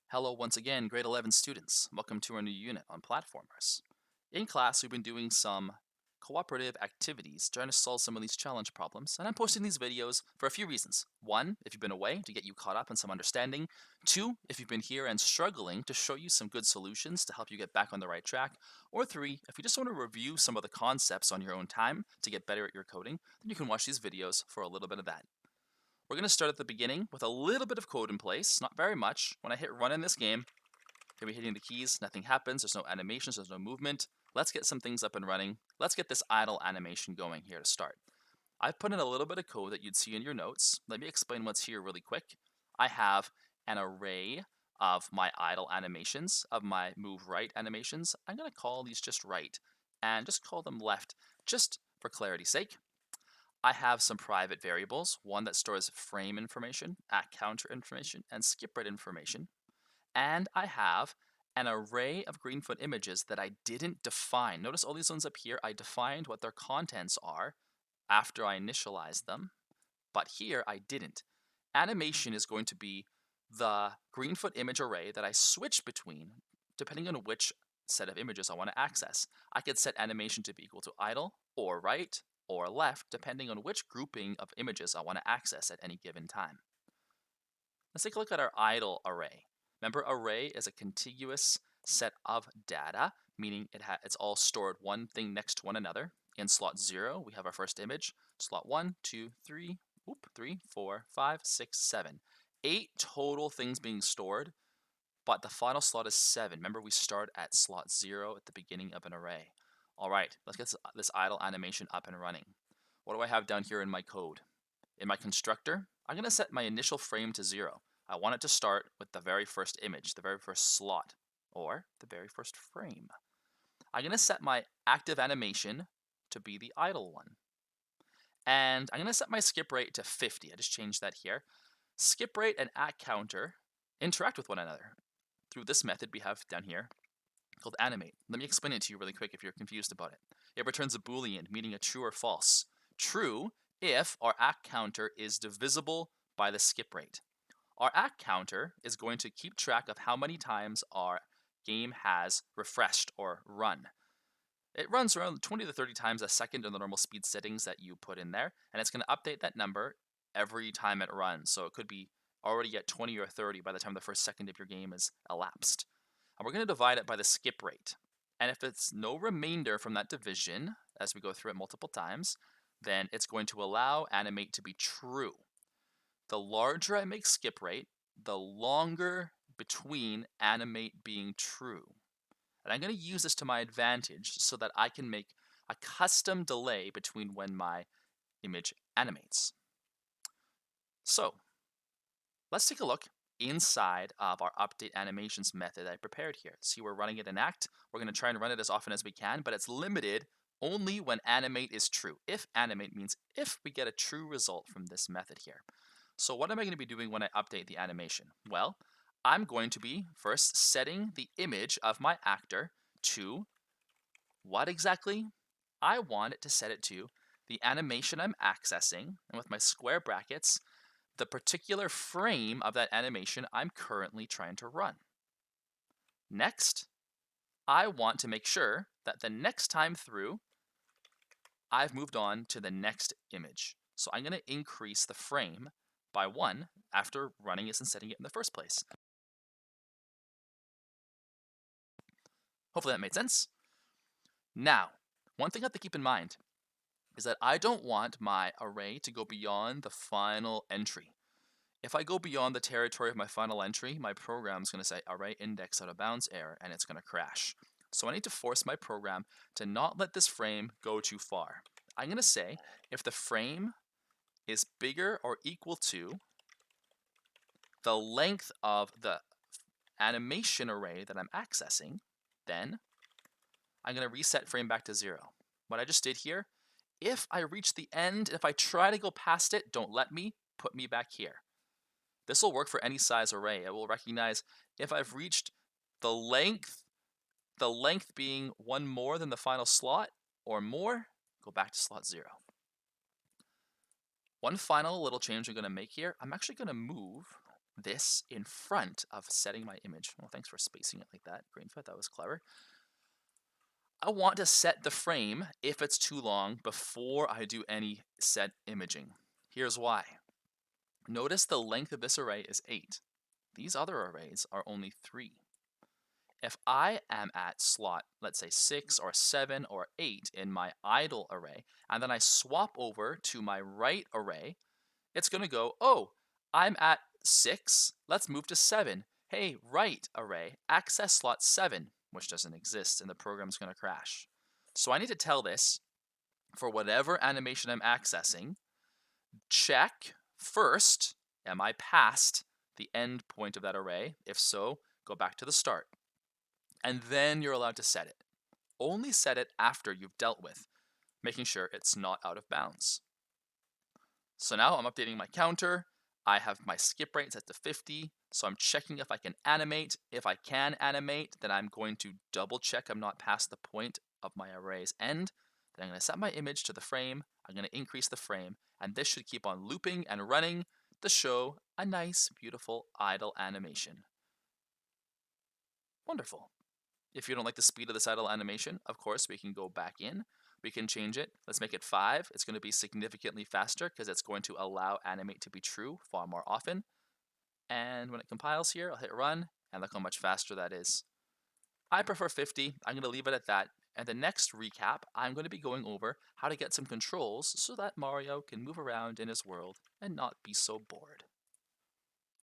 Hello once again, grade 11 students. Welcome to our new unit on platformers. In class, we've been doing some cooperative activities trying to solve some of these challenge problems, and I'm posting these videos for a few reasons. One, if you've been away, to get you caught up in some understanding. Two, if you've been here and struggling, to show you some good solutions to help you get back on the right track. Or three, if you just want to review some of the concepts on your own time to get better at your coding, then you can watch these videos for a little bit of that. We're going to start at the beginning with a little bit of code in place, not very much. When I hit run in this game, going to be hitting the keys, nothing happens, there's no animations, there's no movement. Let's get some things up and running. Let's get this idle animation going here to start. I've put in a little bit of code that you'd see in your notes. Let me explain what's here really quick. I have an array of my idle animations, of my move right animations. I'm going to call these just right and just call them left, just for clarity's sake. I have some private variables, one that stores frame information, at counter information, and skip rate information. And I have an array of Greenfoot images that I didn't define. Notice all these ones up here, I defined what their contents are after I initialized them, but here I didn't. Animation is going to be the Greenfoot image array that I switch between depending on which set of images I want to access. I could set animation to be equal to idle or right or left depending on which grouping of images I want to access at any given time. Let's take a look at our idle array. Remember, array is a contiguous set of data, meaning it's all stored one thing next to one another. In slot 0, we have our first image. Slot 1, 2, 3, 3, 4, 5, 6, 7. 8 total things being stored, but the final slot is 7. Remember, we start at slot 0 at the beginning of an array. All right, let's get this idle animation up and running. What do I have down here in my code? In my constructor, I'm going to set my initial frame to 0. I want it to start with the very first image, the very first slot, or the very first frame. I'm going to set my active animation to be the idle one. And I'm going to set my skip rate to 50. I just changed that here. Skip rate and at counter interact with one another through this method we have down here called animate. Let me explain it to you really quick if you're confused about it. It returns a Boolean, meaning a true or false. True if our at counter is divisible by the skip rate. Our at counter is going to keep track of how many times our game has refreshed or run. It runs around 20 to 30 times a second in the normal speed settings that you put in there, and it's going to update that number every time it runs. So it could be already at 20 or 30 by the time the first second of your game is elapsed. And we're going to divide it by the skip rate. And if it's no remainder from that division, as we go through it multiple times, then it's going to allow animate to be true. The larger I make skip rate, the longer between animate being true. And I'm going to use this to my advantage so that I can make a custom delay between when my image animates. So let's take a look inside of our update animations method I prepared here. See, we're running it in act. We're going to try and run it as often as we can, but it's limited only when animate is true. If animate means if we get a true result from this method here. So what am I going to be doing when I update the animation? Well, I'm going to be first setting the image of my actor to what exactly? I want it to set it to the animation I'm accessing, and with my square brackets, the particular frame of that animation I'm currently trying to run. Next, I want to make sure that the next time through, I've moved on to the next image. So I'm going to increase the frame by 1 after running this and setting it in the first place. Hopefully that made sense. Now, one thing I have to keep in mind is that I don't want my array to go beyond the final entry. If I go beyond the territory of my final entry, my program's going to say array index out of bounds error, and it's going to crash. So I need to force my program to not let this frame go too far. I'm going to say if the frame is bigger or equal to the length of the animation array that I'm accessing, then I'm going to reset frame back to 0. What I just did here, if I reach the end, if I try to go past it, don't let me, put me back here. This will work for any size array. It will recognize if I've reached the length being 1 more than the final slot or more, go back to slot 0. One final little change I'm going to make here, I'm actually going to move this in front of setting my image. Well, thanks for spacing it like that, Greenfoot. That was clever. I want to set the frame, if it's too long, before I do any set imaging. Here's why. Notice the length of this array is 8. These other arrays are only 3. If I am at slot, let's say 6 or 7 or 8 in my idle array, and then I swap over to my right array, it's going to go, oh, I'm at 6, let's move to 7. Hey, right array, access slot 7, which doesn't exist, and the program's going to crash. So I need to tell this, for whatever animation I'm accessing, check first, am I past the end point of that array? If so, go back to the start. And then you're allowed to set it. Only set it after you've dealt with, making sure it's not out of bounds. So now I'm updating my counter. I have my skip rate set to 50, so I'm checking if I can animate. If I can animate, then I'm going to double check I'm not past the point of my array's end. Then I'm going to set my image to the frame. I'm going to increase the frame, and this should keep on looping and running to show a nice, beautiful idle animation. Wonderful. If you don't like the speed of this idle animation, of course, we can go back in. We can change it. Let's make it 5. It's going to be significantly faster because it's going to allow animate to be true far more often. And when it compiles here, I'll hit run, and look how much faster that is. I prefer 50. I'm going to leave it at that. And the next recap, I'm going to be going over how to get some controls so that Mario can move around in his world and not be so bored.